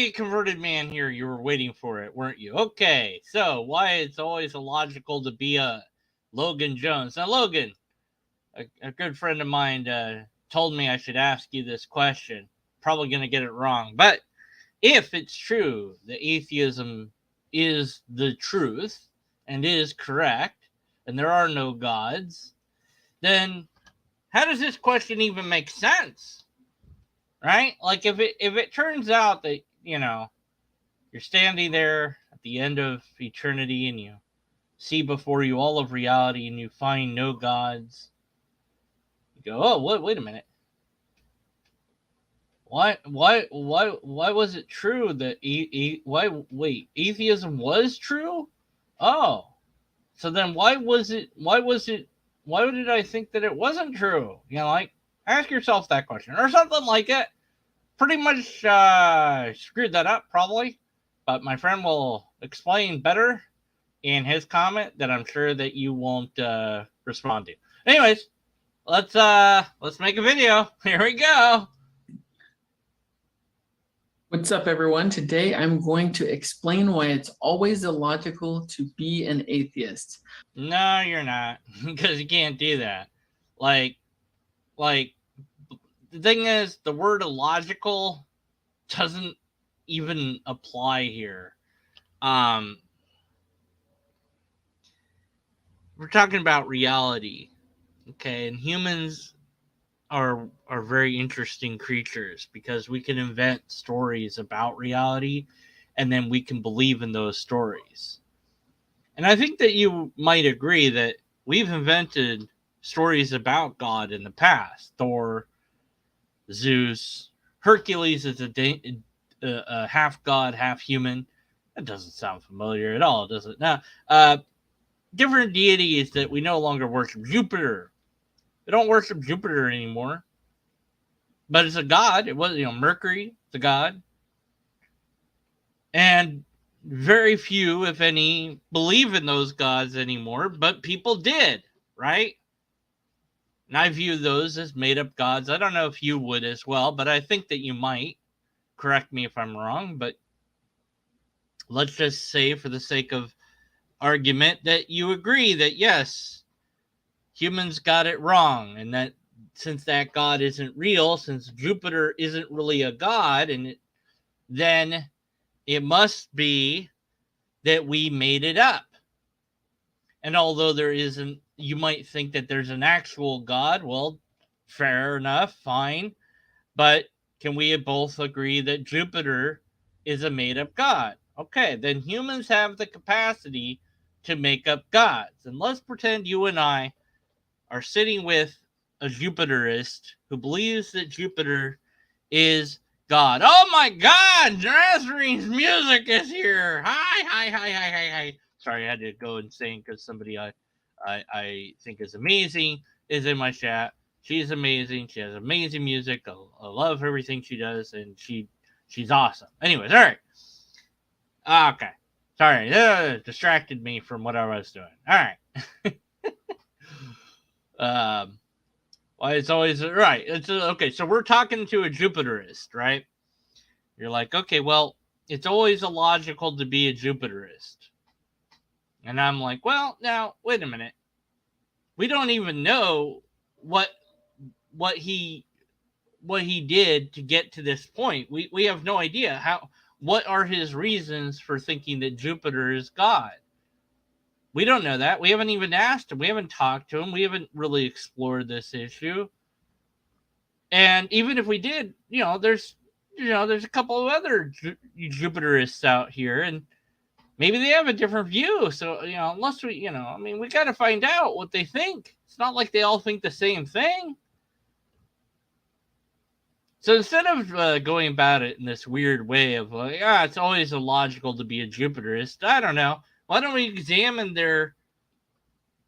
Hey, converted man here. You were waiting for it, weren't you? Okay, so why it's always illogical to be a Logan Jones. Now, Logan, a good friend of mine told me I should ask you this question. Probably going to get it wrong. But if it's true that atheism is the truth and is correct, and there are no gods, then how does this question even make sense? Right? Like if it turns out that, you're standing there at the end of eternity and you see before you all of reality and you find no gods, you go, oh, wait a minute. Why was it true that atheism was true? Oh, so then why did I think that it wasn't true? Like, ask yourself that question or something like it. Pretty much screwed that up, probably. But my friend will explain better in his comment that I'm sure that you won't respond to. Anyways, let's make a video. Here we go. What's up, everyone? Today I'm going to explain why it's always illogical to be an atheist. No, you're not, because you can't do that. Like the thing is, the word illogical doesn't even apply here. We're talking about reality, okay? And humans are very interesting creatures because we can invent stories about reality and then we can believe in those stories. And I think that you might agree that we've invented stories about God in the past. Thor, Zeus, Hercules is a half god, half human. That doesn't sound familiar at all, does it? Now, different deities that we no longer worship. Jupiter. We don't worship Jupiter anymore. But it's a god. It was, Mercury, it's a god. And very few, if any, believe in those gods anymore, but people did, right? And I view those as made up gods. I don't know if you would as well, but I think that you might. Correct me if I'm wrong, but let's just say, for the sake of argument, that you agree that yes, humans got it wrong, and that since that god isn't real, since Jupiter isn't really a god, then it must be that we made it up. And although there isn't, you might think that there's an actual god. Well, fair enough, fine. But can we both agree that Jupiter is a made-up god? Okay, then humans have the capacity to make up gods. And let's pretend you and I are sitting with a Jupiterist who believes that Jupiter is God. Oh my God! Nazarene's music is here! Hi. Sorry, I had to go insane because somebody I think is amazing is in my chat. She's amazing. She has amazing music. I love everything she does, and she's awesome. Anyways, all right. Okay. Sorry, distracted me from what I was doing. All right. Well, it's always right. It's okay. So we're talking to a Jupiterist, right? You're like, okay, well, it's always illogical to be a Jupiterist. And I'm like, well, now wait a minute. We don't even know what he did to get to this point. We have no idea what are his reasons for thinking that Jupiter is God. We don't know that. We haven't even asked him. We haven't talked to him. We haven't really explored this issue. And even if we did, there's a couple of other Jupiterists out here, and maybe they have a different view. So, unless we got to find out what they think. It's not like they all think the same thing. So instead of going about it in this weird way of like, it's always illogical to be a Jupiterist, I don't know. Why don't we examine their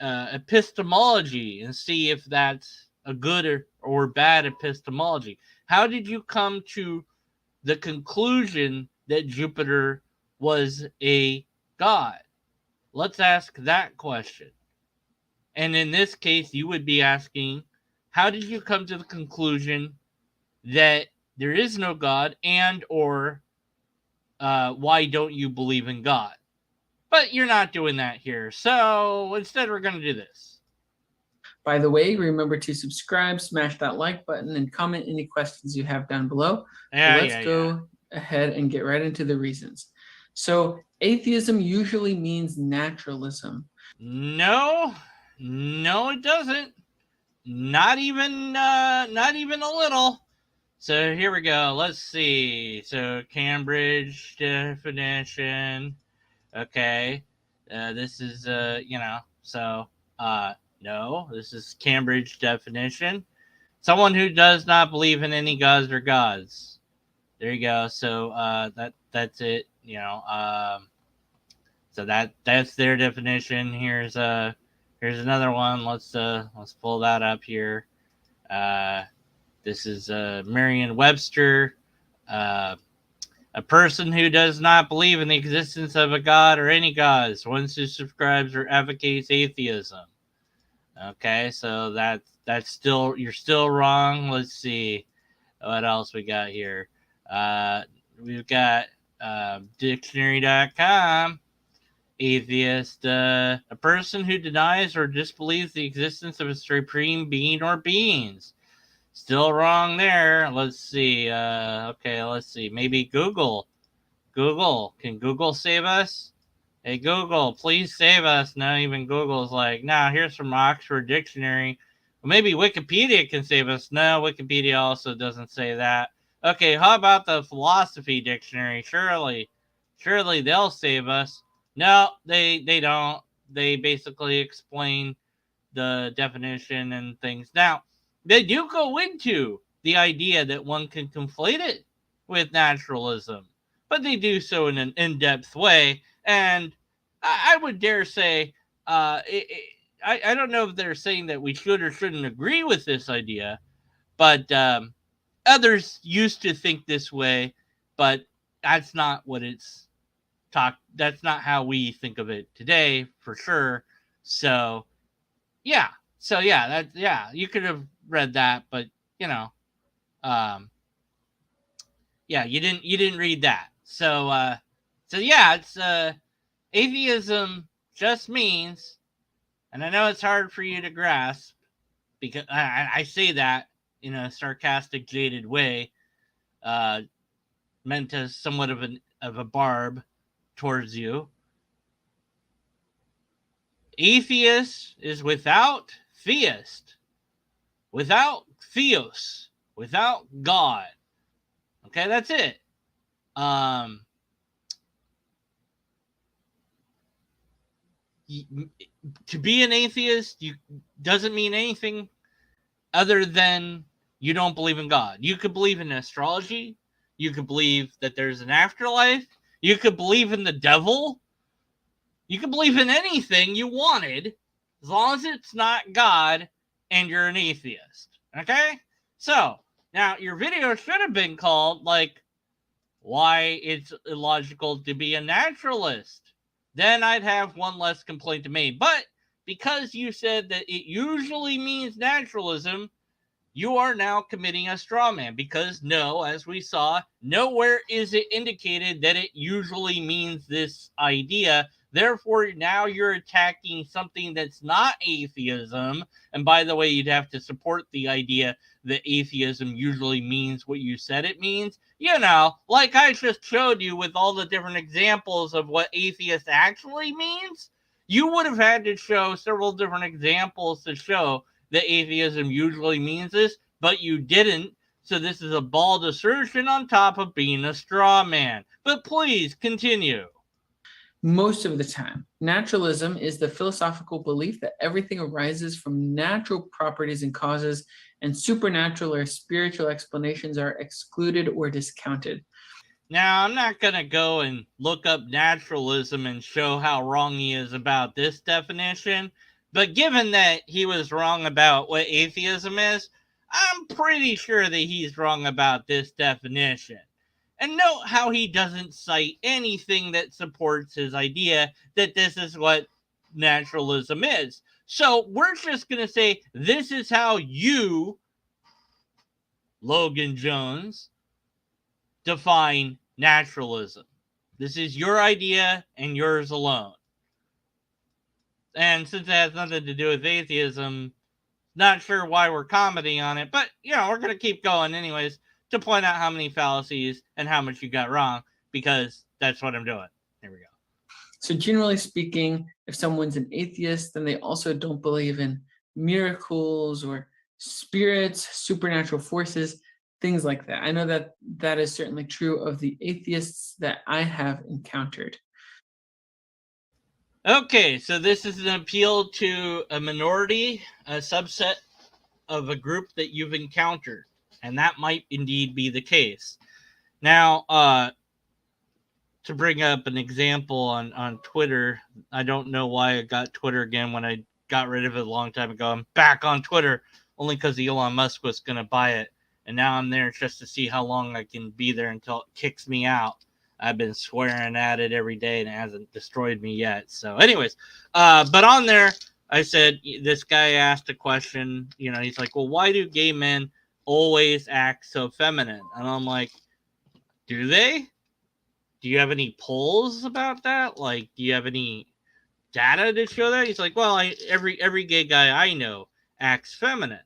epistemology and see if that's a good or bad epistemology? How did you come to the conclusion that Jupiter was a god? Let's ask that question. And in this case, you would be asking, how did you come to the conclusion that there is no God and or why don't you believe in God? But you're not doing that here. So instead, we're going to do this. By the way, remember to subscribe, smash that like button, and comment any questions you have down below. Let's go ahead and get right into the reasons. So atheism usually means naturalism. No, it doesn't. Not even a little. So here we go. Let's see. So Cambridge definition. Okay. This is so no, this is Cambridge definition. Someone who does not believe in any gods or gods. There you go. So that's it. So that's their definition. Here's another one. Let's pull that up here. This is Merriam-Webster. A person who does not believe in the existence of a god or any gods, one who subscribes or advocates atheism. Okay, so that's still, you're still wrong. Let's see what else we got here. We've got dictionary.com. Atheist, a person who denies or disbelieves the existence of a supreme being or beings. Still wrong there. Let's see. Okay, let's see. Maybe Google. Can Google save us? Hey, Google, please save us. No, even Google's like, nah, here's from Oxford Dictionary. Well, maybe Wikipedia can save us. No, Wikipedia also doesn't say that. Okay, how about the Philosophy Dictionary? Surely they'll save us. No, they don't. They basically explain the definition and things. Now, they do go into the idea that one can conflate it with naturalism, but they do so in an in-depth way. And I would dare say, I don't know if they're saying that we should or shouldn't agree with this idea, but others used to think this way, but that's not what it's that's not how we think of it today, for sure. So yeah, you could have read that, but yeah, you didn't read that. So yeah, it's atheism just means, and I know it's hard for you to grasp because I say that in a sarcastic, jaded way, meant as somewhat of a barb towards you. Atheist is without theist, without theos, without God. Okay, that's it. To be an atheist doesn't mean anything other than you don't believe in God. You could believe in astrology. You could believe that there's an afterlife. You could believe in the devil. You could believe in anything you wanted, as long as it's not God and you're an atheist. Okay? So, now your video should have been called, like, why it's illogical to be a naturalist. Then I'd have one less complaint to make. But because you said that it usually means naturalism, you are now committing a straw man, because no, as we saw, nowhere is it indicated that it usually means this idea. Therefore, now you're attacking something that's not atheism. And by the way, you'd have to support the idea that atheism usually means what you said it means. You know, like I just showed you with all the different examples of what atheist actually means. You would have had to show several different examples to show that atheism usually means this, but you didn't. So this is a bald assertion on top of being a straw man. But please continue. Most of the time, naturalism is the philosophical belief that everything arises from natural properties and causes, and supernatural or spiritual explanations are excluded or discounted. Now, I'm not going to go and look up naturalism and show how wrong he is about this definition, but given that he was wrong about what atheism is, I'm pretty sure that he's wrong about this definition. And note how he doesn't cite anything that supports his idea that this is what naturalism is. So we're just going to say this is how you, Logan Jones, define naturalism. This is your idea and yours alone. And since it has nothing to do with atheism, not sure why we're commenting on it, but we're going to keep going anyways to point out how many fallacies and how much you got wrong, because that's what I'm doing. Here we go. So generally speaking, if someone's an atheist, then they also don't believe in miracles or spirits, supernatural forces, things like that. I know that that is certainly true of the atheists that I have encountered. Okay, so this is an appeal to a minority, a subset of a group that you've encountered, and that might indeed be the case. Now, to bring up an example on Twitter, I don't know why I got Twitter again when I got rid of it a long time ago. I'm back on Twitter only because Elon Musk was going to buy it, and now I'm there just to see how long I can be there until it kicks me out. I've been swearing at it every day, and it hasn't destroyed me yet. So anyways, but on there, I said, this guy asked a question, he's like, well, why do gay men always act so feminine? And I'm like, do they? Do you have any polls about that? Like, do you have any data to show that? He's like, well, every gay guy I know acts feminine.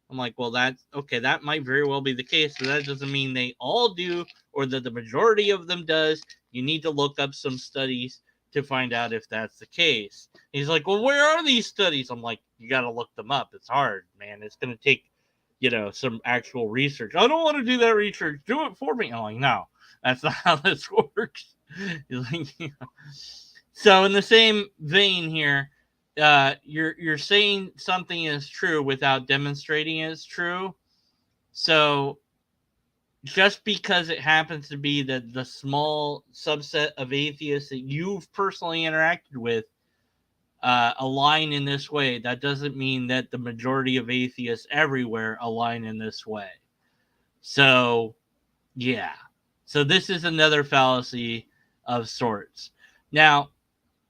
I'm like, well, that's okay. That might very well be the case, but that doesn't mean they all do or that the majority of them does. You need to look up some studies to find out if that's the case. He's like, well, where are these studies? I'm like, you got to look them up. It's hard, man. It's going to take, some actual research. I don't want to do that research. Do it for me. I'm like, no, that's not how this works. He's like, So in the same vein here, you're saying something is true without demonstrating it's true. So just because it happens to be that the small subset of atheists that you've personally interacted with align in this way, that doesn't mean that the majority of atheists everywhere align in this way. So, yeah. So this is another fallacy of sorts. Now,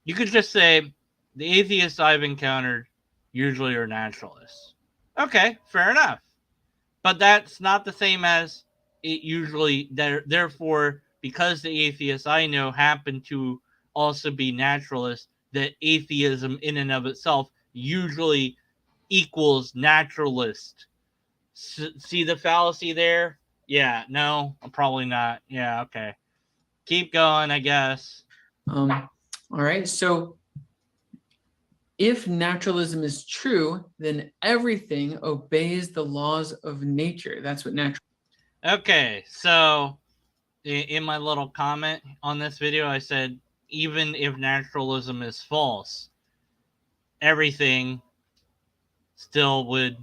you could just say the atheists I've encountered usually are naturalists. Okay, fair enough. But that's not the same as it usually, therefore, because the atheists I know happen to also be naturalists, that atheism in and of itself usually equals naturalist. See the fallacy there? Yeah, no, probably not. Yeah, okay. Keep going, I guess. All right. So if naturalism is true, then everything obeys the laws of nature. That's what natural. Okay, so in my little comment on this video, I said, even if naturalism is false, everything still would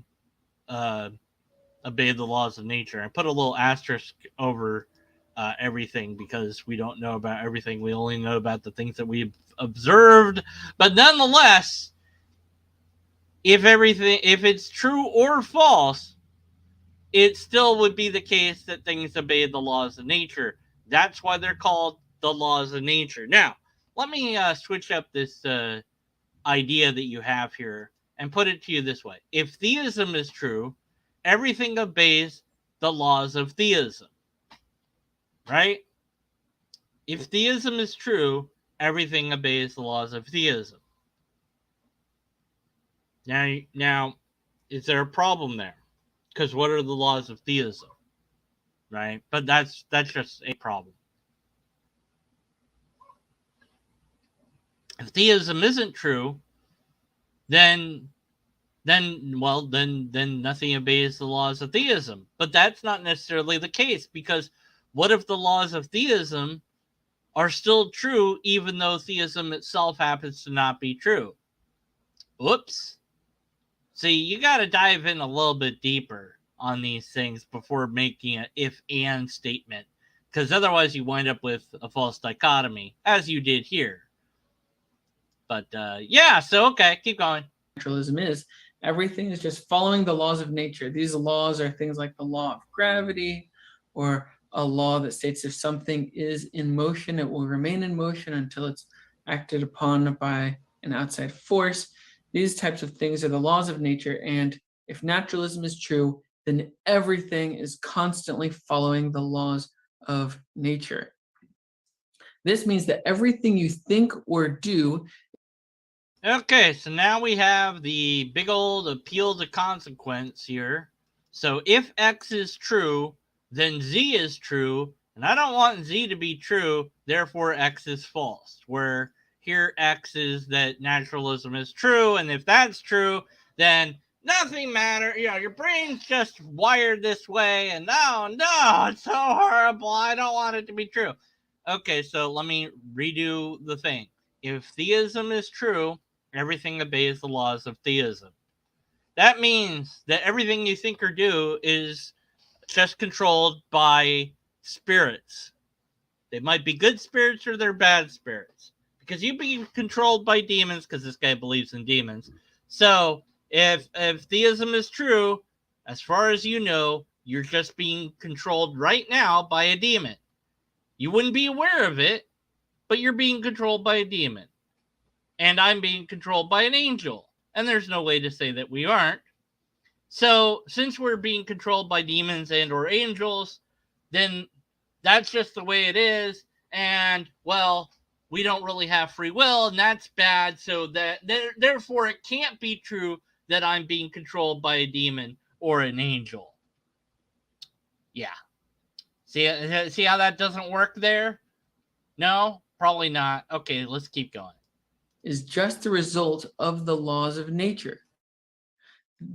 obey the laws of nature. I put a little asterisk over everything because we don't know about everything. We only know about the things that we've observed. But nonetheless, if it's true or false, it still would be the case that things obey the laws of nature. That's why they're called the laws of nature. Now, let me switch up this idea that you have here and put it to you this way. If theism is true, everything obeys the laws of theism, right? If theism is true, everything obeys the laws of theism. Now, is there a problem there? Because what are the laws of theism, right? But that's just a problem. If theism isn't true, then nothing obeys the laws of theism. But that's not necessarily the case, because what if the laws of theism are still true even though theism itself happens to not be true? Whoops. See, you got to dive in a little bit deeper on these things before making an if-and statement, because otherwise you wind up with a false dichotomy, as you did here. But yeah, so okay, keep going. Naturalism is everything is just following the laws of nature. These laws are things like the law of gravity, or a law that states if something is in motion, it will remain in motion until it's acted upon by an outside force. These types of things are the laws of nature, and if naturalism is true, then everything is constantly following the laws of nature. This means that everything you think or do. Okay, so now we have the big old appeal to consequence here. So if X is true, then Z is true, and I don't want Z to be true, therefore X is false. Where here X is that naturalism is true, and if that's true, then nothing matters. You know, your brain's just wired this way, and no, it's so horrible. I don't want it to be true. Okay, so let me redo the thing. If theism is true, everything obeys the laws of theism. That means that everything you think or do is just controlled by spirits. They might be good spirits or they're bad spirits. Because you be controlled by demons, because this guy believes in demons. So if theism is true, as far as you know, you're just being controlled right now by a demon. You wouldn't be aware of it, but you're being controlled by a demon. And I'm being controlled by an angel. And there's no way to say that we aren't. So since we're being controlled by demons and or angels, then that's just the way it is. And, well, we don't really have free will, and that's bad. So that therefore it can't be true that I'm being controlled by a demon or an angel. Yeah. See how that doesn't work there? No, probably not. Okay, let's keep going. Is just the result of the laws of nature.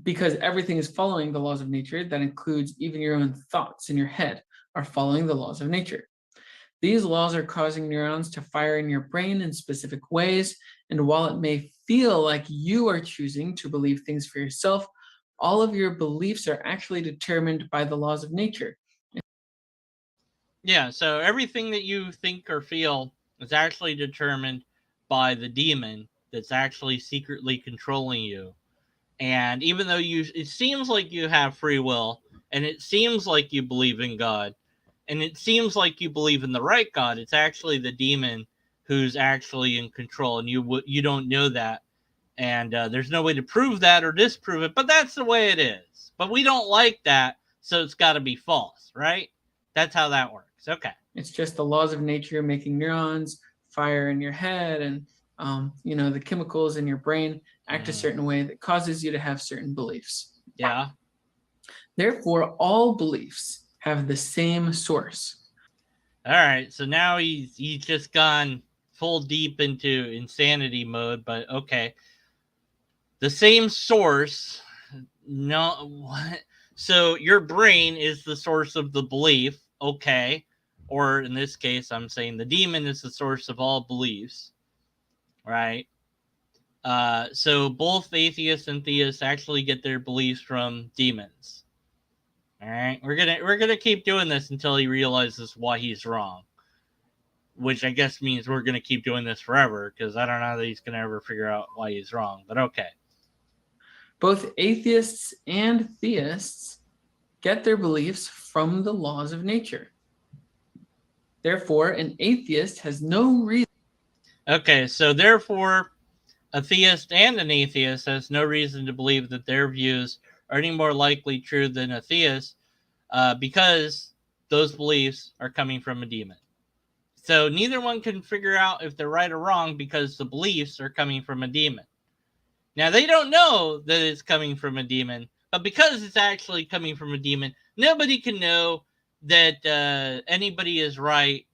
Because everything is following the laws of nature, that includes even your own thoughts in your head are following the laws of nature. These laws are causing neurons to fire in your brain in specific ways, and while it may feel like you are choosing to believe things for yourself, all of your beliefs are actually determined by the laws of nature. Yeah, so everything that you think or feel is actually determined by the demon that's actually secretly controlling you. And even though it seems like you have free will, and it seems like you believe in God, and it seems like you believe in the right God, it's actually the demon who's actually in control, and you don't know that. And there's no way to prove that or disprove it, but that's the way it is. But we don't like that, so it's got to be false, right? That's how that works. Okay. It's just the laws of nature making neurons fire in your head, and the chemicals in your brain act a certain way that causes you to have certain beliefs. Yeah. Therefore, all beliefs have the same source. All right. So now he's just gone full deep into insanity mode, but okay. The same source. No, what? So your brain is the source of the belief, okay? Or in this case, I'm saying the demon is the source of all beliefs, right? So both atheists and theists actually get their beliefs from demons. All right, we're gonna keep doing this until he realizes why he's wrong, which I guess means we're gonna keep doing this forever because I don't know that he's gonna ever figure out why he's wrong. But okay. Both atheists and theists get their beliefs from the laws of nature. Therefore, an atheist has no reason. Okay, so therefore, a theist and an atheist has no reason to believe that their views are any more likely true than a theist because those beliefs are coming from a demon. So neither one can figure out if they're right or wrong because the beliefs are coming from a demon. Now, they don't know that it's coming from a demon, but because it's actually coming from a demon, nobody can know that anybody is right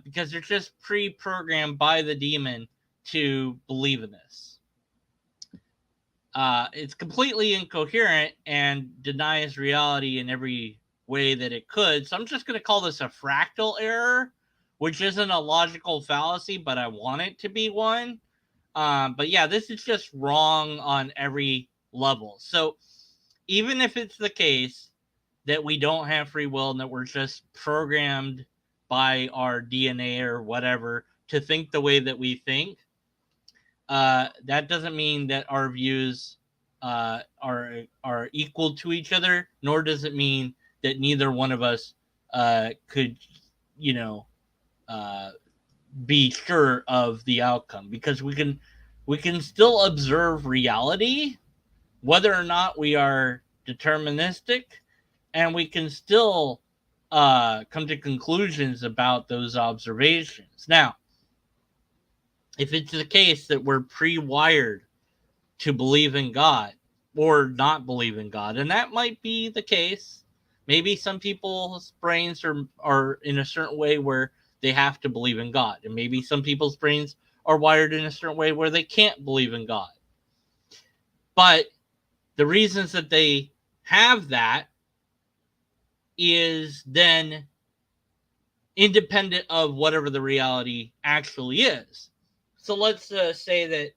because they're just pre-programmed by the demon to believe in this. It's completely incoherent and denies reality in every way that it could. So I'm just going to call this a fractal error, which isn't a logical fallacy, but I want it to be one. But yeah, this is just wrong on every level. So even if it's the case that we don't have free will and that we're just programmed by our DNA or whatever to think the way that we think, that doesn't mean that our views are equal to each other, nor does it mean that neither one of us could, be sure of the outcome, because we can still observe reality whether or not we are deterministic, and we can still come to conclusions about those observations. Now, if it's the case that we're pre-wired to believe in God or not believe in God, and that might be the case. Maybe some people's brains are in a certain way where they have to believe in God, and maybe some people's brains are wired in a certain way where they can't believe in God. But the reasons that they have that is then independent of whatever the reality actually is. So let's say that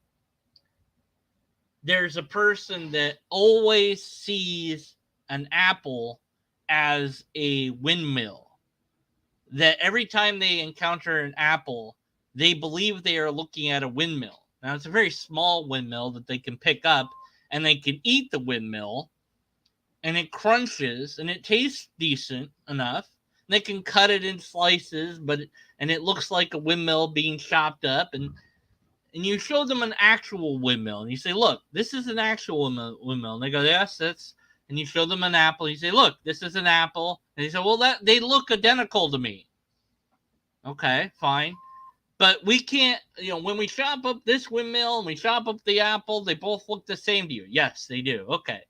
there's a person that always sees an apple as a windmill. That every time they encounter an apple, they believe they are looking at a windmill. Now, it's a very small windmill that they can pick up, and they can eat the windmill, and it crunches, and it tastes decent enough. They can cut it in slices, and it looks like a windmill being chopped up, and you show them an actual windmill, and you say, look, this is an actual windmill. And they go, yes, that's, and you show them an apple, and you say, look, this is an apple. And they say, well, they look identical to me. Okay, fine. But we can't, when we chop up this windmill and we chop up the apple, they both look the same to you. Yes, they do. Okay.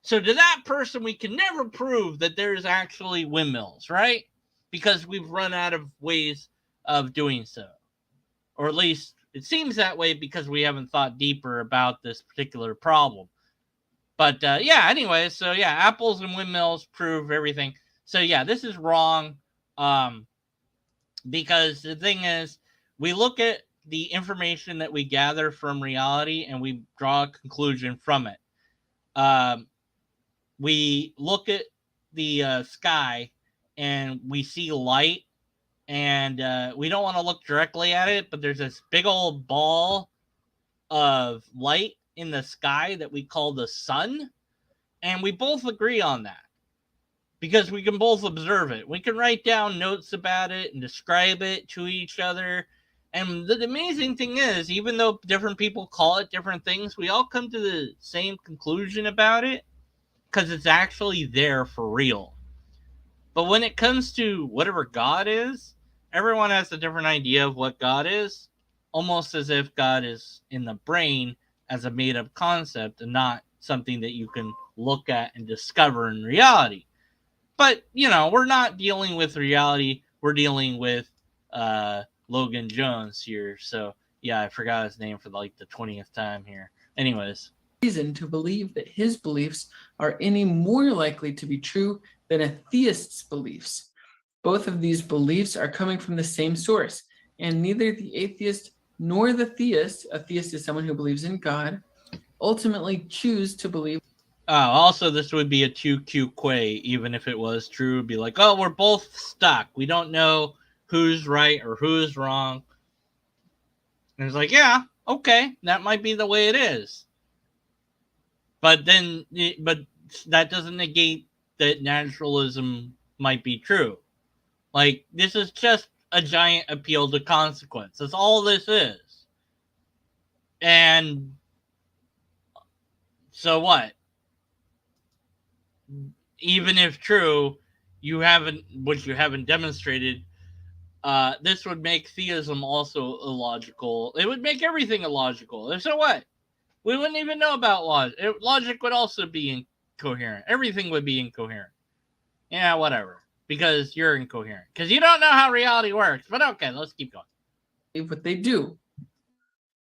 So to that person, we can never prove that there's actually windmills, right? Because we've run out of ways of doing so. Or at least it seems that way because we haven't thought deeper about this particular problem. But anyway, so apples and windmills prove everything. So this is wrong. Because the thing is, we look at the information that we gather from reality and we draw a conclusion from it. We look at the sky and we see light, and we don't want to look directly at it, but there's this big old ball of light in the sky that we call the sun, and we both agree on that because we can both observe it. We can write down notes about it and describe it to each other. And the amazing thing is, even though different people call it different things, we all come to the same conclusion about it because it's actually there for real. But when it comes to whatever God is, everyone has a different idea of what God is, almost as if God is in the brain as a made-up concept and not something that you can look at and discover in reality. But, we're not dealing with reality. We're dealing with Logan Jones here. So, I forgot his name for the 20th time here. Anyways. Reason to believe that his beliefs are any more likely to be true than a theist's beliefs. Both of these beliefs are coming from the same source, and neither the atheist nor the theist, a theist is someone who believes in God, ultimately choose to believe. Also, this would be a 2Q quay, even if it was true. It'd be like, oh, we're both stuck. We don't know who's right or who's wrong. And it's like, yeah, okay, that might be the way it is. But that doesn't negate that naturalism might be true. This is just a giant appeal to consequence. That's all this is. And so what? Even if true, you haven't demonstrated, this would make theism also illogical. It would make everything illogical. So what? We wouldn't even know about logic. Logic would also be incoherent. Everything would be incoherent. Yeah, whatever. Because you're incoherent. Because you don't know how reality works. But okay, let's keep going. What they do.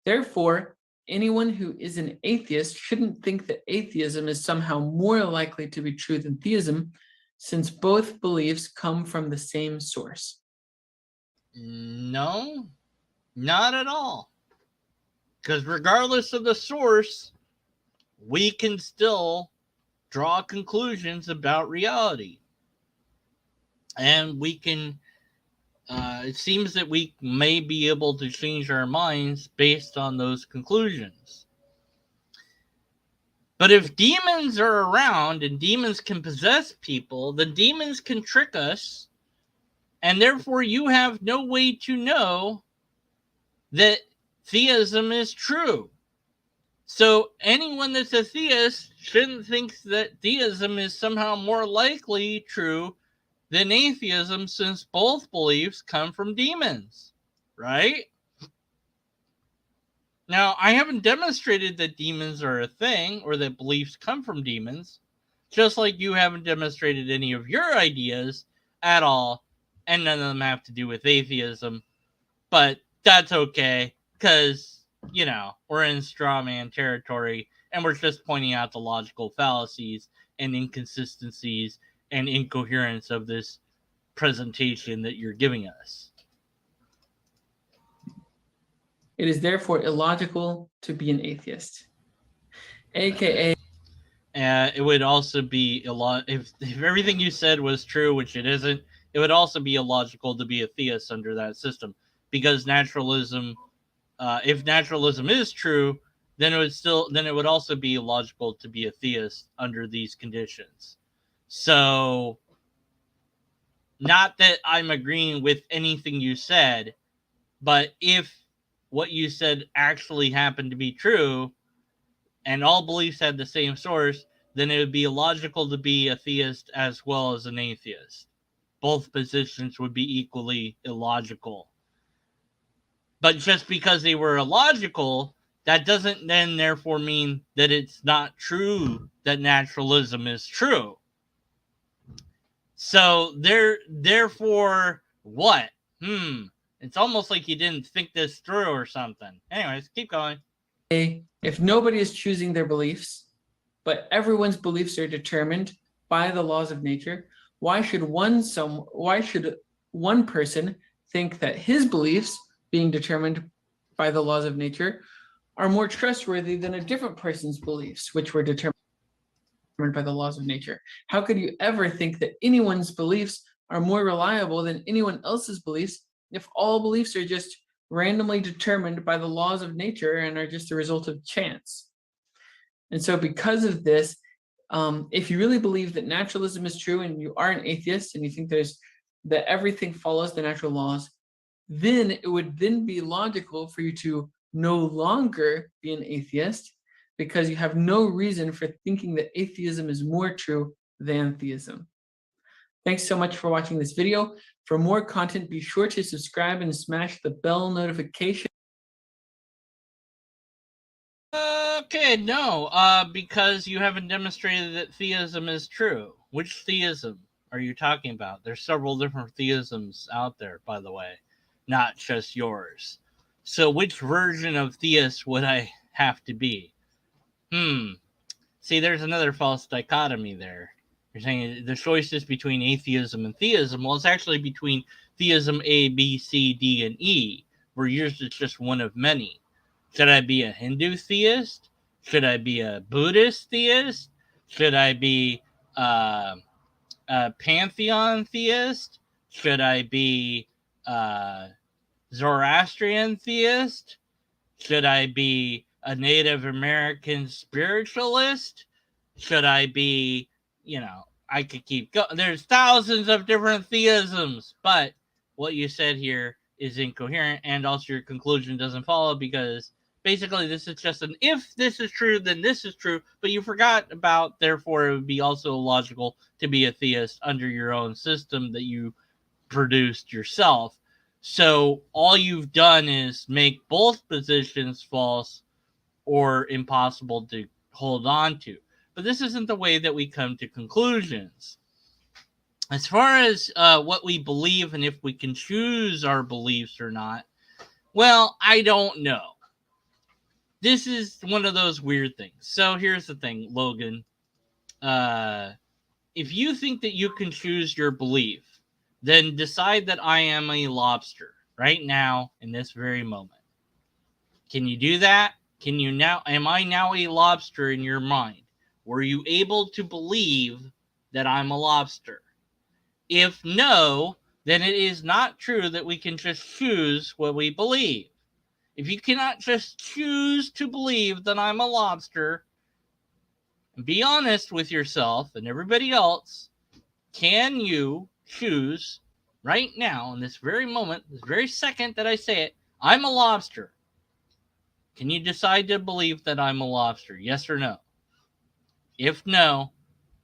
Therefore, anyone who is an atheist shouldn't think that atheism is somehow more likely to be true than theism, since both beliefs come from the same source. No, not at all. Because regardless of the source, we can still draw conclusions about reality. And we can, it seems that we may be able to change our minds based on those conclusions. But if demons are around and demons can possess people, then demons can trick us. And therefore, you have no way to know that theism is true. So anyone that's a theist shouldn't think that theism is somehow more likely true than atheism, since both beliefs come from demons, right? Now, I haven't demonstrated that demons are a thing or that beliefs come from demons, just like you haven't demonstrated any of your ideas at all, and none of them have to do with atheism. But that's okay, because, we're in Strawman territory, and we're just pointing out the logical fallacies and inconsistencies and incoherence of this presentation that you're giving us. It is therefore illogical to be an atheist. AKA... It would also be if everything you said was true, which it isn't. It would also be illogical to be a theist under that system, because naturalism. If naturalism is true, then it would also be illogical to be a theist under these conditions. So, not that I'm agreeing with anything you said, but if what you said actually happened to be true, and all beliefs had the same source, then it would be illogical to be a theist as well as an atheist. Both positions would be equally illogical. But just because they were illogical, that doesn't then therefore mean that it's not true that naturalism is true. So therefore what? It's almost like you didn't think this through or something. Anyways, keep going. If nobody is choosing their beliefs, but everyone's beliefs are determined by the laws of nature, why should one person think that his beliefs, being determined by the laws of nature, are more trustworthy than a different person's beliefs, which were determined by the laws of nature? How could you ever think that anyone's beliefs are more reliable than anyone else's beliefs if all beliefs are just randomly determined by the laws of nature and are just a result of chance? And so because of this, if you really believe that naturalism is true and you are an atheist and you think that everything follows the natural laws, then it would then be logical for you to no longer be an atheist, because you have no reason for thinking that atheism is more true than theism. Thanks so much for watching this video. For more content, be sure to subscribe and smash the bell notification. Okay, no, because you haven't demonstrated that theism is true. Which theism are you talking about? There's several different theisms out there, by the way, not just yours. So which version of theist would I have to be? See, there's another false dichotomy there. You're saying the choice is between atheism and theism. Well, it's actually between theism A, B, C, D, and E, where yours is just one of many. Should I be a Hindu theist? Should I be a Buddhist theist? Should I be a pantheon theist? Should I be a Zoroastrian theist? Should I be a Native American spiritualist? Should I be, I could keep going. There's thousands of different theisms, but what you said here is incoherent, and also your conclusion doesn't follow, because basically this is just an if this is true, then this is true, but you forgot about therefore it would be also illogical to be a theist under your own system that you produced yourself. So all you've done is make both positions false or impossible to hold on to. But this isn't the way that we come to conclusions. As far as what we believe and if we can choose our beliefs or not, well, I don't know. This is one of those weird things. So here's the thing, Logan. If you think that you can choose your belief, then decide that I am a lobster right now in this very moment. Can you do that? Am I now a lobster in your mind? Were you able to believe that I'm a lobster? If no, then it is not true that we can just choose what we believe. If you cannot just choose to believe that I'm a lobster, be honest with yourself and everybody else. Can you choose right now, in this very moment, this very second that I say it, I'm a lobster? Can you decide to believe that I'm a lobster? Yes or no? If no,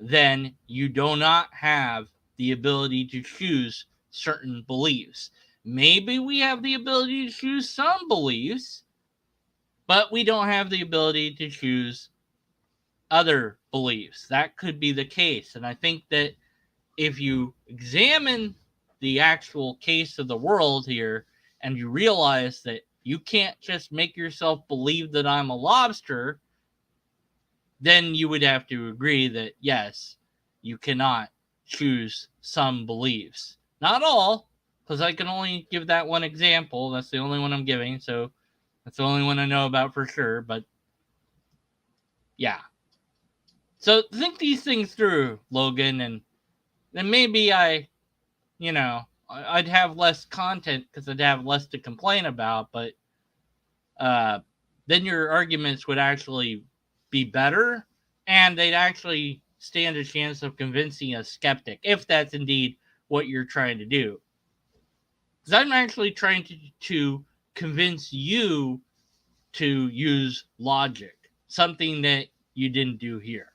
then you do not have the ability to choose certain beliefs. Maybe we have the ability to choose some beliefs, but we don't have the ability to choose other beliefs. That could be the case. And I think that if you examine the actual case of the world here and you realize that you can't just make yourself believe that I'm a lobster, then you would have to agree that, yes, you cannot choose some beliefs. Not all, because I can only give that one example. That's the only one I'm giving, so that's the only one I know about for sure. But yeah. So think these things through, Logan, and then maybe I'd have less content because I'd have less to complain about, but then your arguments would actually be better, and they'd actually stand a chance of convincing a skeptic, if that's indeed what you're trying to do. Because I'm actually trying to convince you to use logic, something that you didn't do here.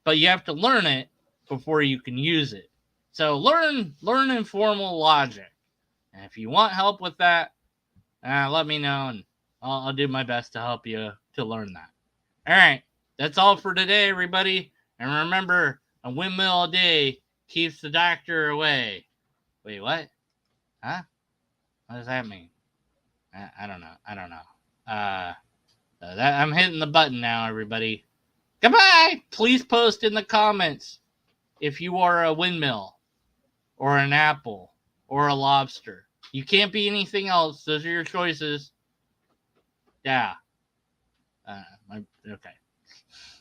But you have to learn it before you can use it. So learn informal logic. And if you want help with that, let me know, and I'll do my best to help you to learn that. All right, that's all for today, everybody. And remember, a windmill a day keeps the doctor away. Wait, what? Huh? What does that mean? I don't know. I'm hitting the button now, everybody. Goodbye! Please post in the comments if you are a windmill or an apple or a lobster. You can't be anything else. Those are your choices. Yeah. Okay.